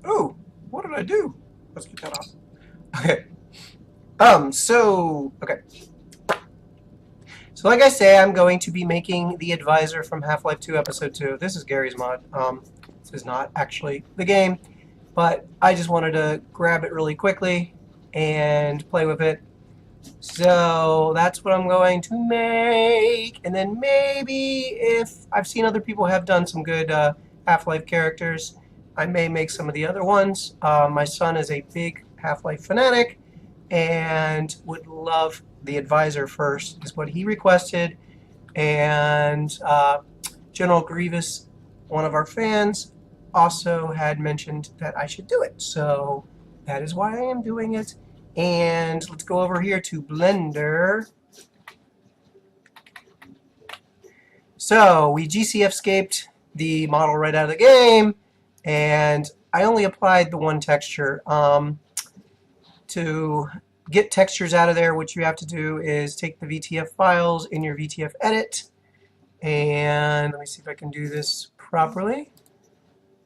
Oh, what did I do? Let's get that off. Okay. Okay. So like I say, I'm going to be making the advisor from Half-Life 2 Episode 2. This is Gary's mod. This is not actually the game, but I just wanted to grab it really quickly and play with it. So that's what I'm going to make. And then maybe if I've seen other people have done some good Half-Life characters, I may make some of the other ones. My son is a big Half-Life fanatic and would love the advisor first, is what he requested. And General Grievous, one of our fans, also had mentioned that I should do it. So that is why I am doing it. And let's go over here to Blender. So we GCF-scaped the model right out of the game, and I only applied the one texture. To get textures out of there, what you have to do is take the VTF files in your VTF edit, and let me see if I can do this properly.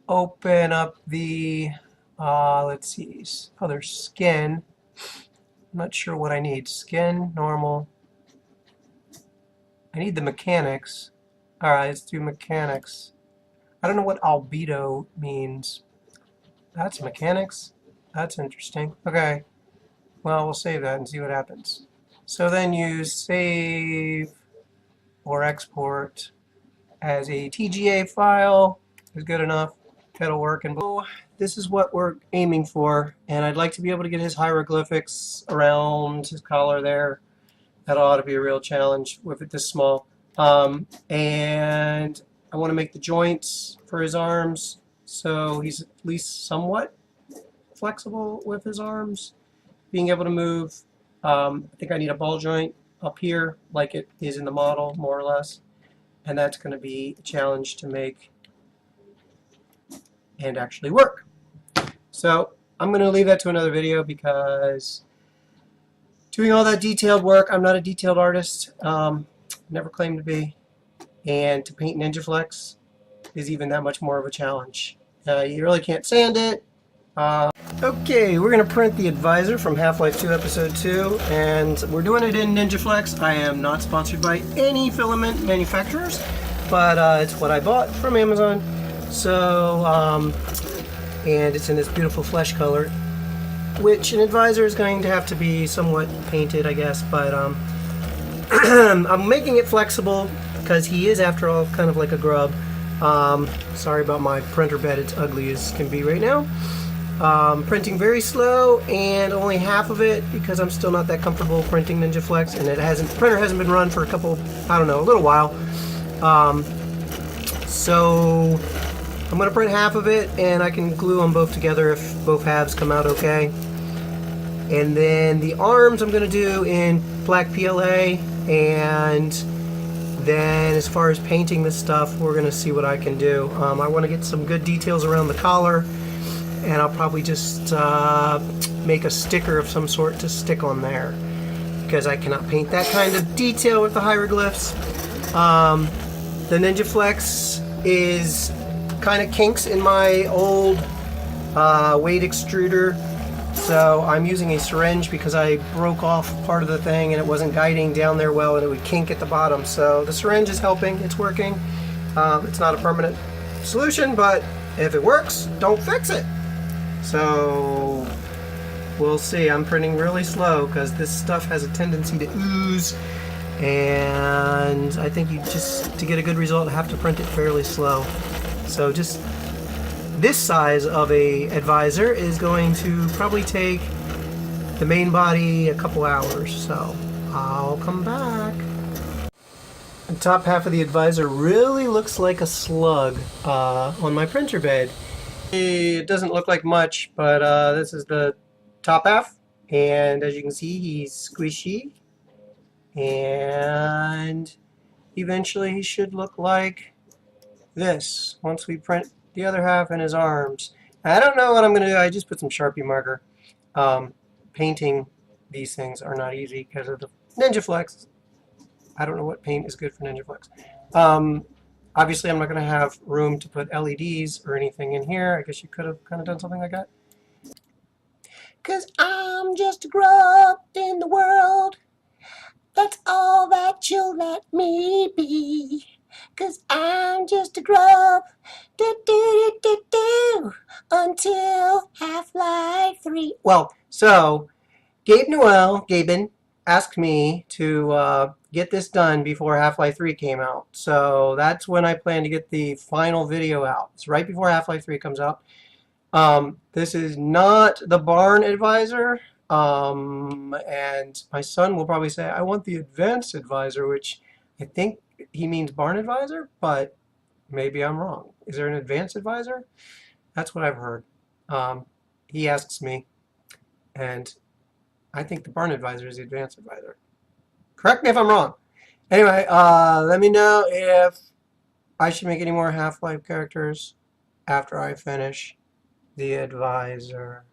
Open up the, let's see, other skin. I'm not sure what I need. Skin, normal. I need the mechanics. Alright, let's do mechanics. I don't know what albedo means. That's mechanics? That's interesting. Okay. Well, we'll save that and see what happens. So then you save or export as a TGA file is good enough. That'll work. And this is what we're aiming for. And I'd like to be able to get his hieroglyphics around his collar there. That ought to be a real challenge with it this small. And I want to make the joints for his arms so he's at least somewhat flexible with his arms. Being able to move, I think I need a ball joint up here like it is in the model, more or less. And that's going to be a challenge to make and actually work. So I'm going to leave that to another video because doing all that detailed work, I'm not a detailed artist, never claimed to be, and to paint NinjaFlex is even that much more of a challenge. You really can't sand it. Okay, we're going to print the advisor from Half-Life 2 Episode 2, and we're doing it in NinjaFlex. I am not sponsored by any filament manufacturers, but it's what I bought from Amazon. So, and it's in this beautiful flesh color, which an advisor is going to have to be somewhat painted, I guess, but I'm making it flexible because he is, after all, kind of like a grub. Sorry about my printer bed, it's ugly as can be right now. Printing very slow, and only half of it because I'm still not that comfortable printing NinjaFlex, and the printer hasn't been run for a little while. So I'm going to print half of it, and I can glue them both together if both halves come out okay. And then the arms I'm going to do in black PLA, and then as far as painting this stuff, we're going to see what I can do. I want to get some good details around the collar, and I'll probably just make a sticker of some sort to stick on there because I cannot paint that kind of detail with the hieroglyphs. The NinjaFlex is kind of kinks in my old weight extruder, so I'm using a syringe because I broke off part of the thing and it wasn't guiding down there well, and it would kink at the bottom. So the syringe is helping, it's working. It's not a permanent solution, but if it works, don't fix it. So we'll see. I'm printing really slow because this stuff has a tendency to ooze, and I think to get a good result, have to print it fairly slow. So just this size of a advisor is going to probably take the main body a couple hours, so I'll come back. The top half of the advisor really looks like a slug on my printer bed. It doesn't look like much, but this is the top half, and as you can see, he's squishy, and eventually he should look like this once we print the other half in his arms. I don't know what I'm going to do. I just put some Sharpie marker. Painting these things are not easy because of the NinjaFlex. I don't know what paint is good for NinjaFlex. Obviously, I'm not going to have room to put LEDs or anything in here. I guess you could have kind of done something like that. Because I'm just a grub in the world. That's all that you'll let me be. 'Cause I'm just a grub. Do, do, do, do, do, until Half-Life 3. Well, so Gaben asked me to get this done before Half-Life 3 came out. So that's when I plan to get the final video out. It's right before Half-Life 3 comes out. This is not the barn advisor. And my son will probably say, I want the advanced advisor, which I think he means barn advisor, but maybe I'm wrong. Is there an advanced advisor? That's what I've heard. He asks me, and I think the barn advisor is the advanced advisor. Correct me if I'm wrong. Anyway, let me know if I should make any more Half-Life characters after I finish the advisor.